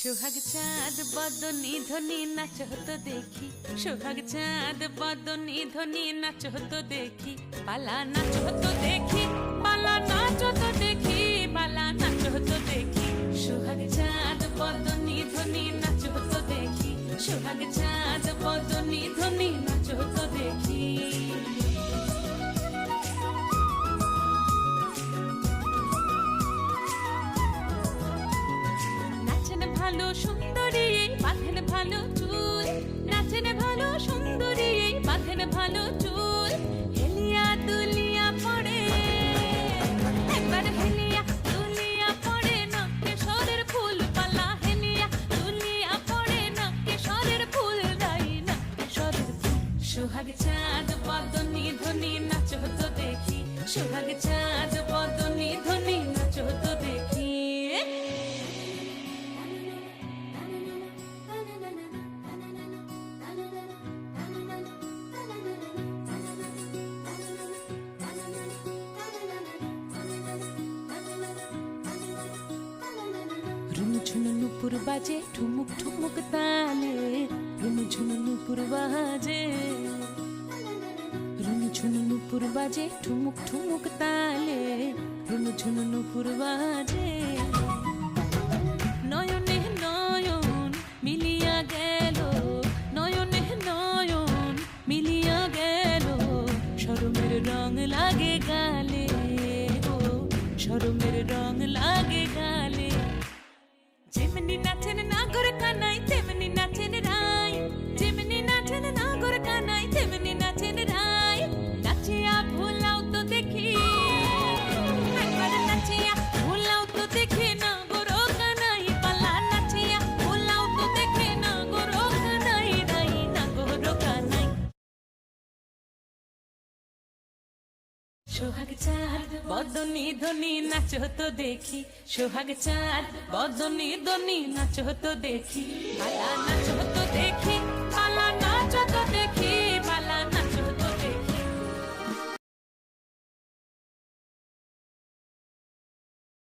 সোহাগ চাঁদ বদনি ধ্বনি নাচ হতো দেখি, সোহাগ চাঁদ বদনি ধ্বনি নাচ হতো দেখি, পালা নাচ হতো দেখি, পালা নাচ হতো দেখি, পালা নাচ হতো দেখি। সোহাগ চাঁদ বদনি ধ্বনি নাচ হতো দেখি, সোহাগ চাঁদ বদনি ধ্বনি নাচ হতো দেখি। নাচেন ভালো সুন্দরী বাঁধেন ভালো চুল, নাচেন ভালো সুন্দরী বাঁধেন ভালো চুল, হেলিয়া দুলিয়া পড়ে একবার হেলিয়া দুলিয়া পড়ে নকে সরের ফুল পালা, হেলিয়া দুলিয়া পড়ে নকে সরের ফুল দাই নকে সরের ফুল। সোহাগ চাঁদ বদনি ধ্বনি নাচ হতো দেখি, সোহাগ চাঁদ বদনি ধ্বনি নাচ হতো দেখি। ঝুনু নুপুর বাজে ঠুমুক ঠুমুক তালে, রুনু ঝুনু নুপুর বাজে, রুনু ঝুনু নুপুর বাজে ঠুমুক ঠুমুক তালে, রুনু ঝুনু নুপুর বাজে। নয়নে নয়ন মিলিয়া গেল, নয়নে নয়ন মিলিয়া গেল, শরমের রং লাগে গালে গো, শরমের রং লাগে গালে। যেমনি নাচেন নাগর কানাই তেমনি নাচেন রাই, যেমনি নাচেন নাগর কানাই তেমনি নাচেন রাই, নাচিয়া ভোলাও তো দেখি একবার, নাচিয়া ভোলাও তো দেখি নাগর কানাই পালা, নাচিয়া ভোলাও তো দেখি নাগর কানাই রাই, নাগর কানাই। সোহাগ চাঁদ বদনি ধ্বনি নাচ হতো দেখি, সোহাগ চাঁদ বদনি ধ্বনি নাচ হতো দেখি, পালা নাচ হতো দেখি, পালা নাচ হতো